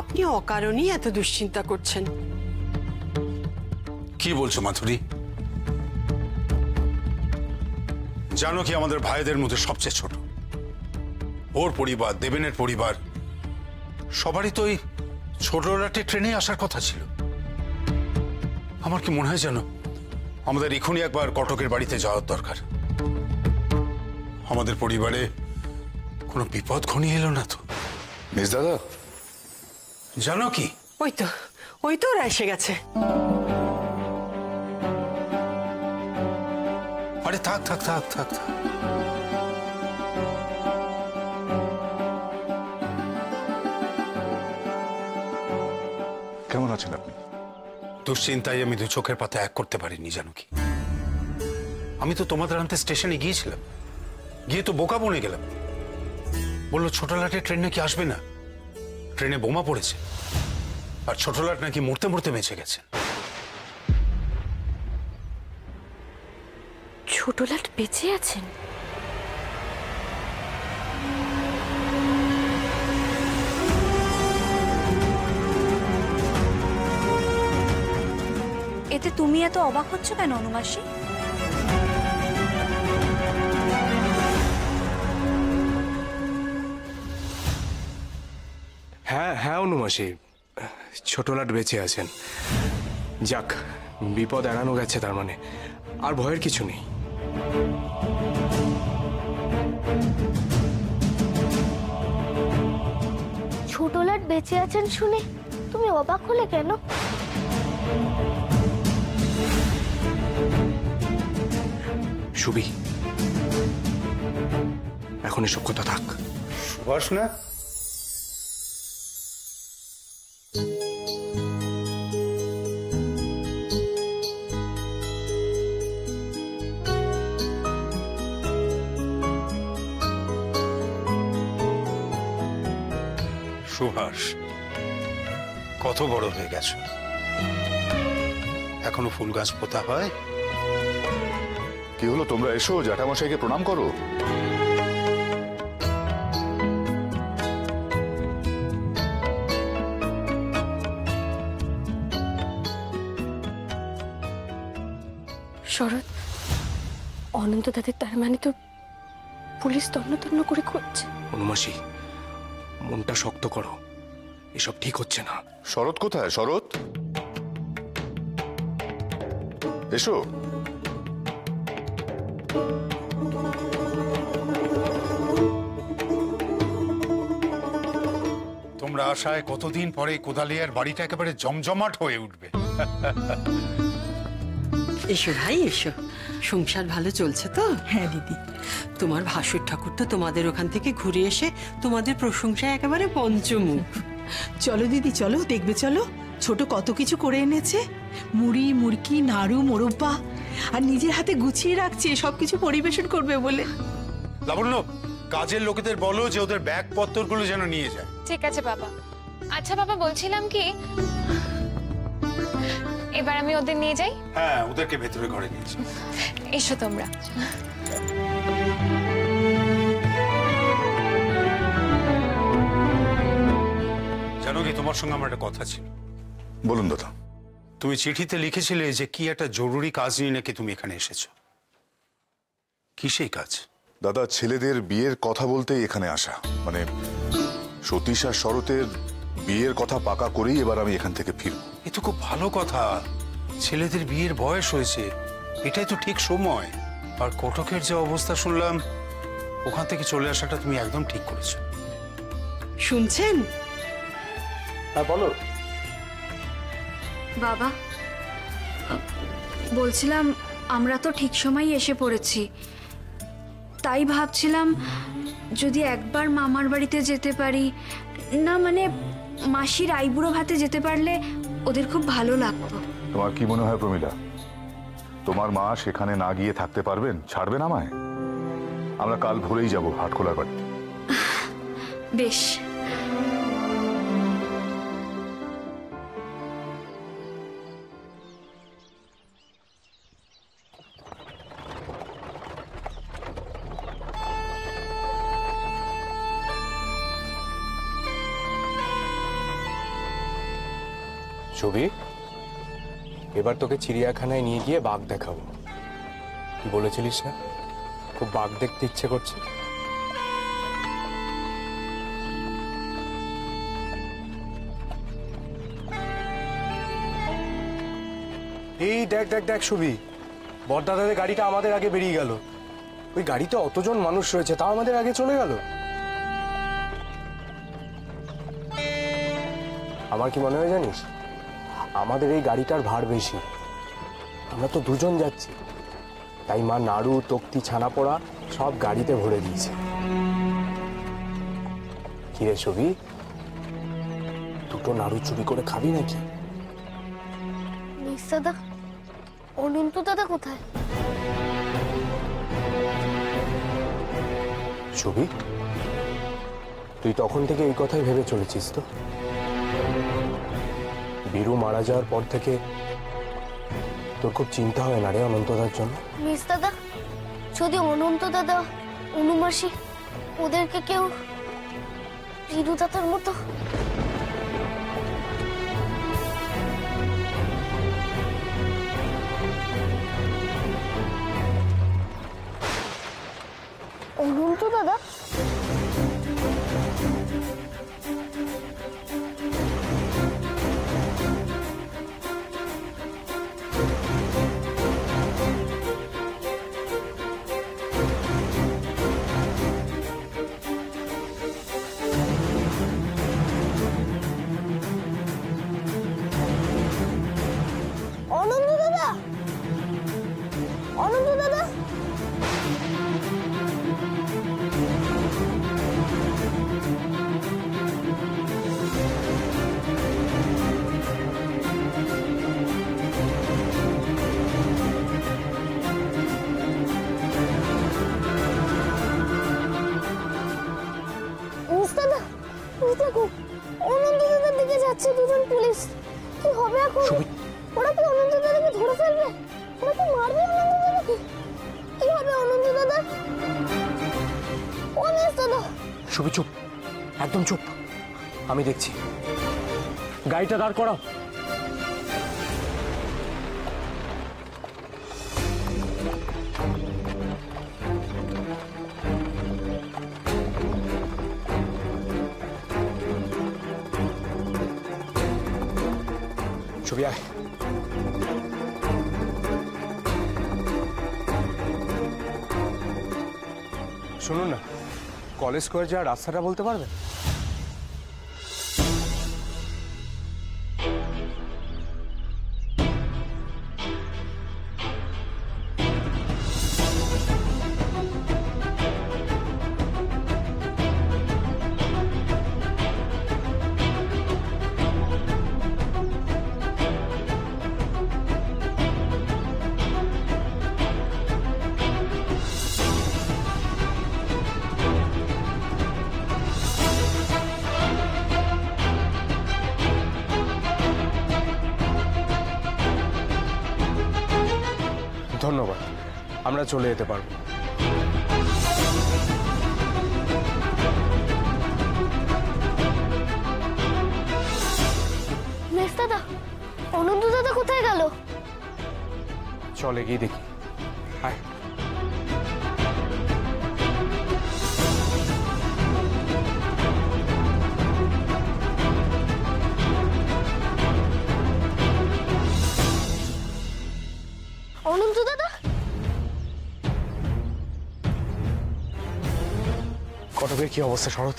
আপনি অকারণেই এত দুশ্চিন্তা করছেন। কি বলছো মাধুরী? জানো কি আমাদের ভাইদের মধ্যে সবচেয়ে ছোট? ওর পরিবার, দেবেনের পরিবার, সবারই তো ওই ছোটরাটে ট্রেনে আসার কথা ছিল। আমার কি মনে হয় জানো, আমাদের এখনই একবার কটকের বাড়িতে যাওয়ার দরকার। আমাদের পরিবারে কোনো বিপদ ঘনিয়ে এলো না তো? মিস দাদা, জানো কি? ওই তো ওরা এসে গেছে। আরে থাক থাক থাক থাক থাক। কেমন আছেন আপনি? দুশ্চিন্তায় আমি দু চোখের পাতা এক করতে পারিনি, জানো কি? আমি তো তোমাদের আনতে স্টেশনে গিয়েছিলাম, গিয়ে তো বোকা বনে গেলাম। বললো ছোটলাটে ট্রেন নাকি আসবে না, ট্রেনে বোমা পড়েছে, আর ছোটলাট নাকি মরতে মরতে বেঁচে গেছে। ছোটলাট বেঁচে আছেন? এতে তুমি এত অবাক হচ্ছ কেন অনুমাসী? হ্যাঁ হ্যাঁ অনুমাসী, ছোটলাট বেঁচে আছেন। যাক, বিপদ এড়ানো গেছে, তার মানে আর ভয়ের কিছু নেই। ছোটলাট বেঁচে আছেন শুনে তুমি অবাক হলে কেন? সুবি, এখন এসব কথা থাক। সুভাষ না? সুভাষ, কত বড় হয়ে গেছো, এখনো ফুল গাছ পোতা হয়? কি হলো, তোমরা এসো, জ্যাঠামশাইকে প্রণাম করো। শরৎ, অনন্ত দাদের তার মানে তো পুলিশ তন্ন তন্ন করে খুঁজছে। অনুমাসী, মনটা শক্ত করো, এসব ঠিক হচ্ছে না। শরৎ কোথায়? শরৎ, এসো। তোমরা আশায় কতদিন পরে কোদালিয়ার বাড়িটা একেবারে জমজমাট হয়ে উঠবে। এসো ভাই এসো, সংসার ভালো চলছে তো? হ্যাঁ দিদি। তোমার ভাসুর ঠাকুর তো তোমাদের ওখান থেকে ঘুরে এসে তোমাদের প্রশংসায় একেবারে পঞ্চমুখ। চলো দিদি চলো, দেখবে চলো, ছোট কত কিছু করে এনেছে। মুড়ি, মুড়কি, নাড়ু, মোরব্বা, আর নিজের হাতে গুছিয়ে রাখছে সবকিছু পরিবেশন করবে বলে। লাবণ্য, কাজের লোকেদের বলো যে ওদের ব্যাগ পত্রগুলো যেন নিয়ে যায়। ঠিক আছে বাবা। আচ্ছা বাবা, বলছিলাম কি, এবার আমি ওদের নিয়ে যাই? হ্যাঁ, ওদেরকে ভেতরে ঘরে নিয়ে যাও। এসো তোমরা। জানো কি, তোমার সঙ্গে আমার একটা কথা ছিল। বলুন দাদা। তুমি চিঠিতে লিখেছিলে যে কি একটা জরুরি কাজ নিয়ে নাকি তুমি এখানে এসেছো। কি সেই কাজ? দাদা, ছেলেদের বিয়ের কথা বলতেই এখানে আসা। মানে সতীশ আর শরতের বিয়ের কথা পাকা করেই এবার আমি এখান থেকে ফিরব। এ তো খুব ভালো কথা। ছেলেদের বিয়ের বয়স হয়েছে, এটাই তো ঠিক সময়। আর কটকের যে অবস্থা শুনলাম, ওখান থেকে চলে আসাটা তুমি একদম ঠিক করেছো। শুনছেন? হ্যাঁ বলো। বাবা, বলছিলাম আমরা তো ঠিক সময়ই এসে পড়েছি, তাই ভাবছিলাম যদি একবার মামার বাড়িতে যেতে পারি, না মানে মাসির আইবুড়ো ভাতে যেতে পারলে ওদের খুব ভালো লাগতো। তোমার কি মনে হয় প্রমিলা, তোমার মা সেখানে না গিয়ে থাকতে পারবেন? ছাড়বেন আমায়? আমরা কাল ভোরেই যাব হাটখোলার বাড়িতে। বেশ। ছবি, এবার তোকে চিড়িয়াখানায় নিয়ে গিয়ে বাঘ দেখাবো। কি বলেছিলিস না, খুব বাঘ দেখতে ইচ্ছে করছে? এই দেখ দেখ দেখ ছবি, বড়দাদাদের গাড়িটা আমাদের আগে বেরিয়ে গেল। ওই গাড়িতে অতজন মানুষ রয়েছে, তাও আমাদের আগে চলে গেল। আমার কি মনে হয় জানিস, আমাদের এই গাড়িটার ভার বেশি। আমরা তো দুজন যাচ্ছি, তাই মা নাড়ু, তক্তি, ছানা পোড়া সব গাড়িতে ভরে দিয়েছে। কিরে ছবি, দুটো নাড়ু চুরি করে খাবি নাকি? দাদা, অনন্ত দাদা কোথায়? ছবি, তুই তখন থেকে এই কথাই ভেবে চলেছিস তো? বীরু মারা যাওয়ার পর থেকে তোর খুব চিন্তা হয় না রে অনন্তদার জন্য? মিস দাদা, যদি অনন্ত দাদা, অনুমাসী ওদেরকে কেউ বীরু দাদার মতো অনন্ত দাদা অনন্ত দাদা অনন্ত দাদা অনন্ত দাদার দিকে যাচ্ছে দুজন পুলিশ। কি হবে এখন? ওরা কি অনন্ত দাদাকে ধরে ফেলবে? ওরা কি মারবে অনন্ত দাদাকে? কি হবে অনন্ত দাদা? অনন্ত দাদা! ছবি চুপ, একদম চুপ, আমি দেখছি। গাড়িটা দাঁড় করাও। ছবি আয়। শুনুন না, কলেজ স্কোয়ার যাওয়ার রাস্তাটা বলতে পারবেন? ধন্যবাদ, আমরা চলে যেতে পারবো। দাদা, অনন্ত দাদা কোথায় গেল? চলে গিয়ে দেখি। আয়। অনন্ত দাদা? কটকের কি অবস্থা শরৎ?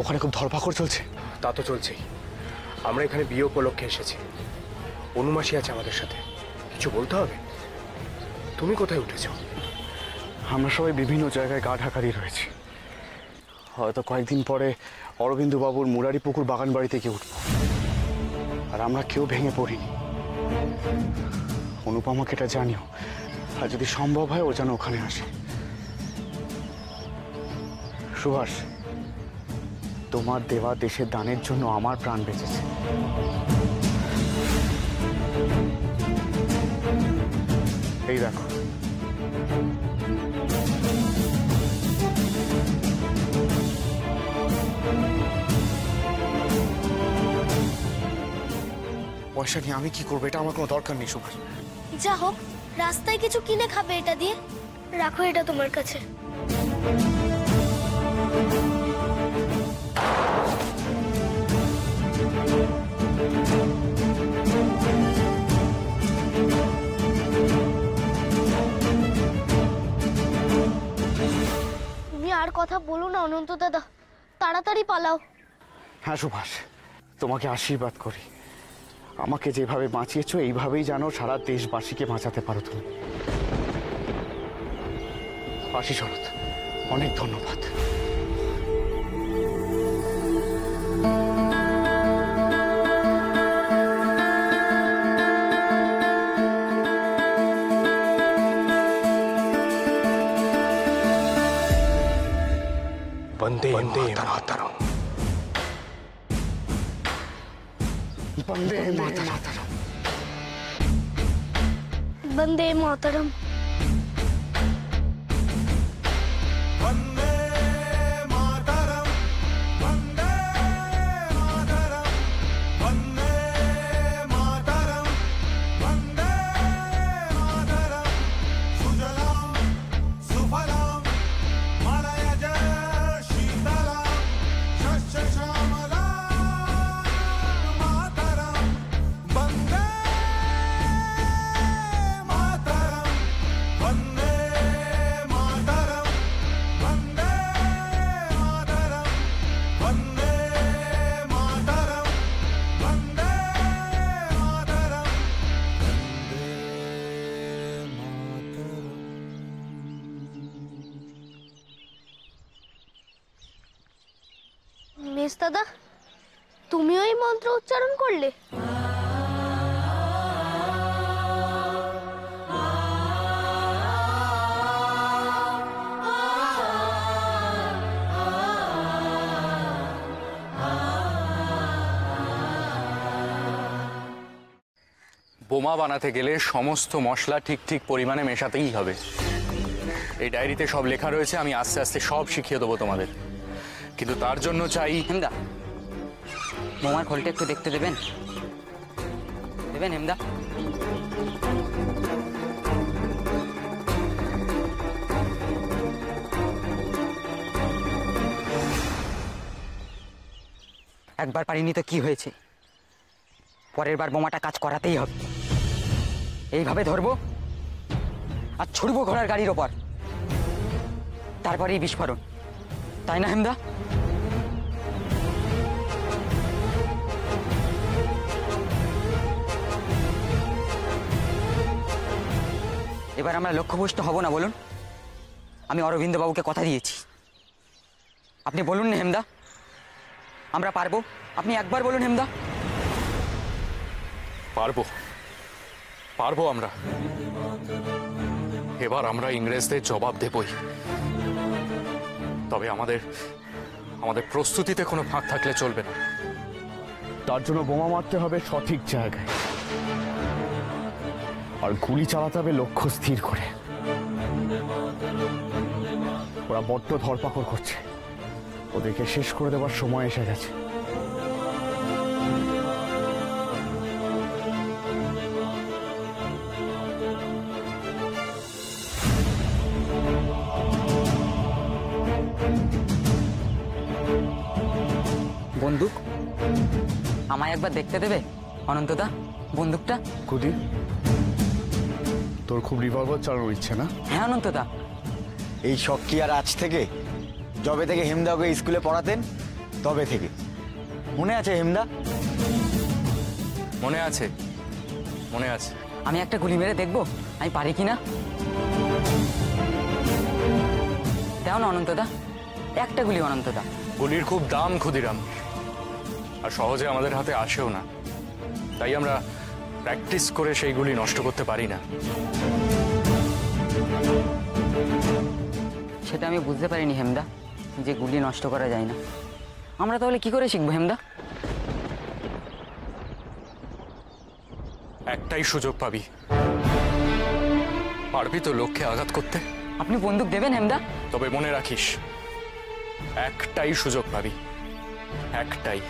ওখানে খুব ধরপাকড় চলছে। তা তো চলছেই। আমরা এখানে বিয়ে উপলক্ষে এসেছি, অনুমাসী আছে আমাদের সাথে, কিছু বলতে হবে। তুমি কোথায় উঠেছো? আমরা সবাই বিভিন্ন জায়গায় গা ঢাকারি রয়েছি। হয়তো কয়েকদিন পরে অরবিন্দু বাবুর মুরারি পুকুর বাগান বাড়িতে গিয়ে উঠব। আর আমরা কেউ ভেঙে পড়িনি। অনুপমাকে এটা জানিও, আর যদি সম্ভব হয় ও যেন ওখানে আসে। সুভাষ, তোমার দেওয়া দেশের দানের জন্য আমার প্রাণ বেঁচেছে। এই দেখো, পয়সা নিয়ে আমি কি করবো, এটা আমার কোনো দরকার নেই সুভাষ। যা হোক, রাস্তায় কিছু কিনে খাবে এটা দিয়ে। রাখো এটা তোমার কাছে। তুমি আর কথা বলো না অনন্ত দাদা, তাড়াতাড়ি পালাও। হ্যাঁ সুভাষ, তোমাকে আশীর্বাদ করি, আমাকে যেভাবে বাঁচিয়েছো এইভাবেই জানো সারা দেশবাসীকে বাঁচাতে পারো তুমি। আসি শরৎ, অনেক ধন্যবাদ। বন্দে বন্দে মাতরম। বন্দে মাতরম। বন্দে মাতরম। মেস দাদা, তুমিও এই মন্ত্র উচ্চারণ করলে? বোমা বানাতে গেলে সমস্ত মশলা ঠিক ঠিক পরিমাণে মেশাতেই হবে। এই ডায়েরিতে সব লেখা রয়েছে, আমি আস্তে আস্তে সব শিখিয়ে দেবো তোমাদের, কিন্তু তার জন্য চাই। হেমদা, বোমার খোলটা একটু দেখতে দেবেন? দেবেন হেমদা? একবার পারিনি তো কি হয়েছে, পরের বার বোমাটা কাজ করাতেই হবে। এইভাবে ধরবো আর ছুড়বো ঘোড়ার গাড়ির ওপর, তারপরেই বিস্ফোরণ, তাই না হেমদা? এবার আমরা লক্ষ্যভ্রষ্ট হব না বলুন? আমি অরবিন্দ বাবুকে কথা দিয়েছি। আপনি বলুন না হেমদা, আমরা পারবো? আপনি একবার বলুন হেমদা। পারবো, পারবো আমরা। এবার আমরা ইংরেজদের জবাব দেবই। তবে আমাদের প্রস্তুতিতে কোনো ফাঁক থাকলে চলবে না। তার জন্য বোমা মারতে হবে সঠিক জায়গায়, আর গুলি চালাতে হবে লক্ষ্য স্থির করে। ওরা বড্ড ধরপাকড় করছে, ওদেরকে শেষ করে দেওয়ার সময় এসে গেছে। বন্দুক আমায় একবার দেখতে দেবে অনন্তদা? বন্দুকটা। কুদি, তোর খুব রিভলভার চালানোর ইচ্ছে না? হ্যাঁ অনন্তদা। এই শখ কি আর আজ থেকে? যবে থেকে হেমদা ওকে স্কুলে পড়াতেন তবে থেকে। মনে আছে হেমদা? মনে আছে, মনে আছে। আমি একটা গুলি মেরে দেখবো আমি পারি কিনা। দাও না অনন্তদা, একটা গুলি অনন্তদা। গুলির খুব দাম ক্ষুদিরাম, আর সহজে আমাদের হাতে আসেও না, তাই আমরা প্র্যাকটিস করে সেই গুলি নষ্ট করতে পারি না। সেটা আমি বুঝতে পারিনি হেমদা, যে গুলি নষ্ট করা যায় না। আমরা তাহলে কি করে শিখবো হেমদা? একটাই সুযোগ পাবি, পারবি তো লক্ষ্যে আঘাত করতে? আপনি বন্দুক দেবেন হেমদা? তবে মনে রাখিস, একটাই সুযোগ পাবি, একটাই।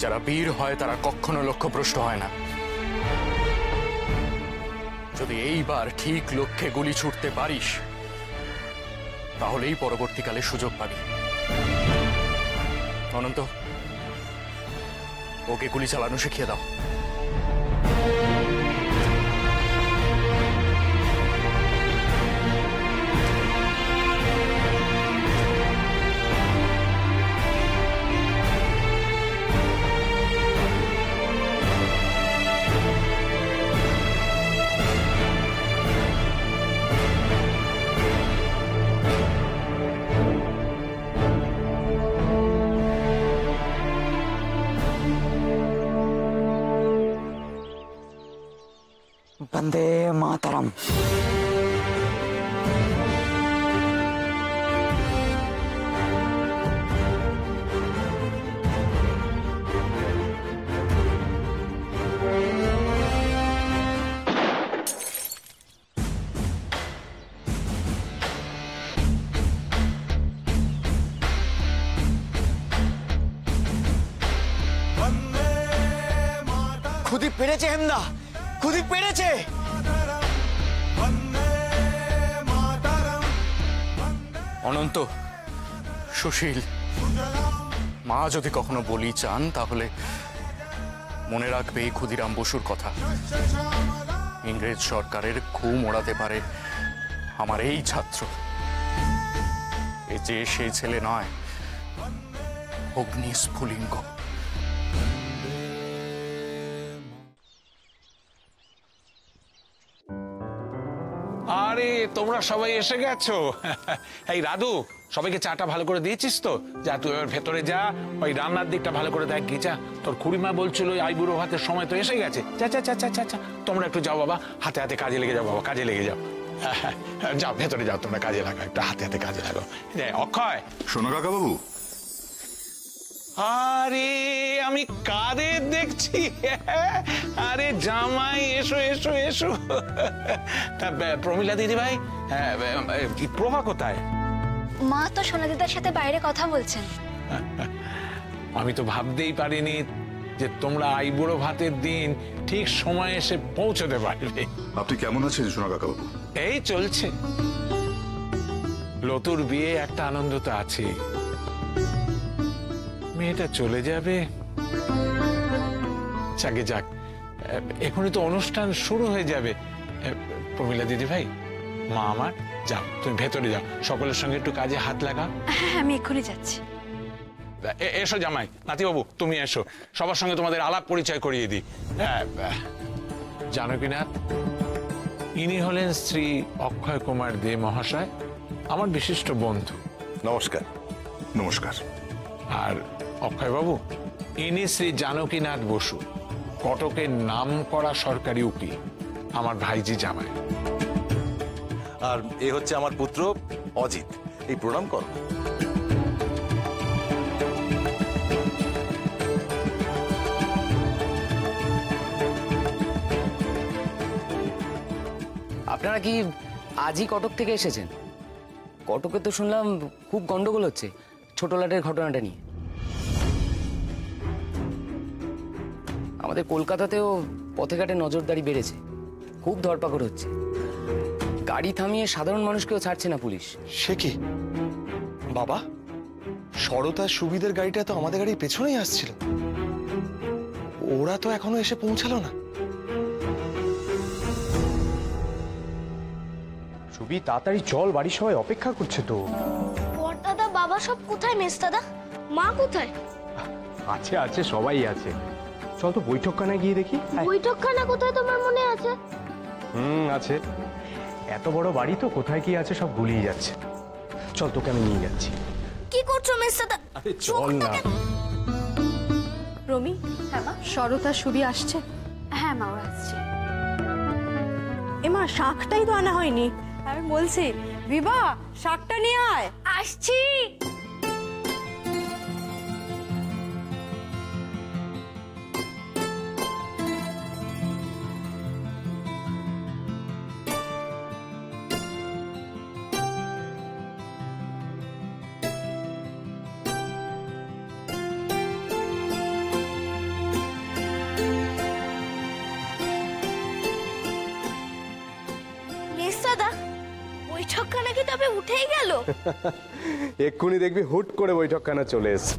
যারা বীর হয় তারা কখনো লক্ষ্যভ্রষ্ট হয় না। যদি এইবার ঠিক লক্ষ্যে গুলি ছুটতে পারিস তাহলেই পরবর্তীকালে সুযোগ পাবি। অনন্ত, ওকে গুলি চালানো শিখিয়ে দাও। বন্দে মাতরম। খুদি পেরেছে হেমদা, খুদি পেরেছে। অনন্ত, সুশীল, মা যদি কখনো বলি চান তাহলে মনে রাখবে এই ক্ষুদিরাম বসুর কথা। ইংরেজ সরকারের ঘুম ওড়াতে পারে আমার এই ছাত্র। এ যে সেই ছেলে নয়, অগ্নি স্ফুলিঙ্গ। আরে তোমরা সবাই এসে গেছো। এই রাধু, সবাইকে চাটা ভালো করে দিয়েছিস তো? যা তুই এবার ভেতরে যা, ওই রান্নার দিকটা ভালো করে দেখ। গিয়ে যা, তোর খুড়িমা বলছিল আইবুড়ো ভাতের সময় তো এসে গেছে। যা যা যা যা যা, তোমরা একটু যাও বাবা, হাতে হাতে কাজে লেগে যাও বাবা, কাজে লেগে যাও। যাও ভেতরে যাও, তোমরা কাজে লাগো, একটু হাতে হাতে কাজে লাগো। অক্ষয়, শোনো কাকা বাবু। আরে আমি কারে দেখছি? আরে জামাই, এসো এসো এসো। তা প্রমিলা দিদি ভাই, প্রভা কোথায়? মা তো সোনাদিদার সাথে বাইরে কথা বলছেন। আমি তো ভাবতেই পারিনি যে তোমরা আইবুড়ো ভাতের দিন ঠিক সময় এসে পৌঁছতে পারবে। আপনি কেমন আছেন সোনা কাকা বাবু? এই চলছে, লতুর বিয়ে, একটা আনন্দ তো আছে। মেয়েটা চলে যাবে, যাকে যাক, এখনই তো অনুষ্ঠান শুরু হয়ে যাবে। প্রমিলা দিদি ভাই, মা আমার, যাও তুমি ভেতরে যাও, সকলের সঙ্গে একটু কাজে হাত লাগা। হ্যাঁ, আমি এক্ষুনি যাচ্ছি। এসো জামাই, নাতিবাবু তুমি এসো, সবার সঙ্গে তোমাদের আলাপ পরিচয় করিয়ে দিই। জানো কিনা, ইনি হলেন শ্রী অক্ষয় কুমার দে মহাশয়, আমার বিশিষ্ট বন্ধু। নমস্কার। নমস্কার। আর অক্ষয় বাবু, ইনি শ্রী জানকীনাথ বসু, কটকের নাম করা সরকারি উকিল, আমার ভাইজি জামাই। আর এ হচ্ছে আমার পুত্র অজিত। এই প্রণাম কর। আপনারা কি আজই কটক থেকে এসেছেন? কটকে তো শুনলাম খুব গন্ডগোল হচ্ছে ছোট লাটের ঘটনাটা নিয়ে। আমাদের কলকাতাতেও পথে ঘাটে নজরদারি বেড়েছে, খুব ধরপাকড় হচ্ছে। গাড়ি থামিয়ে সাধারণ মানুষকেও ছাড়ছে না পুলিশ। সে কি বাবা, সরতার সুবিধের গাড়িটা তো আমাদের গাড়ির পেছনেই আসছিল, ওরা তো এখনো এসে পৌঁছালো না। সুবি, তাড়াতাড়ি চল, বাড়ির সবাই অপেক্ষা করছে তো। বড়দাদা, বাবা সব কোথায়? মেজদাদা, মা কোথায়? আছে আছে, সবাই আছে। চল তো বৈঠকখানায় গিয়ে দেখি। বৈঠকখানা কোথায় তোমার মনে আছে? আছে। এত বড় বাড়ি তো কোথায় কি আছে সব গুলিয়ে যাচ্ছে। চল, তোকে আমি নিয়ে যাচ্ছি। কি করছো মেজদাদা? আরে চল না। রমি, হ্যাঁ মা, সরতা সুবি আসছে? হ্যাঁ মা, ওরা আসছে। এমা, শাকটাই তো আনা হয়নি। আমি বলছি বিভা, শাকটা নিয়ে আয়। আসছি। বৈঠকখানা কি তবে উঠেই গেল? এক্ষুনি দেখবি হুট করে বৈঠকখানা চলে এসছে।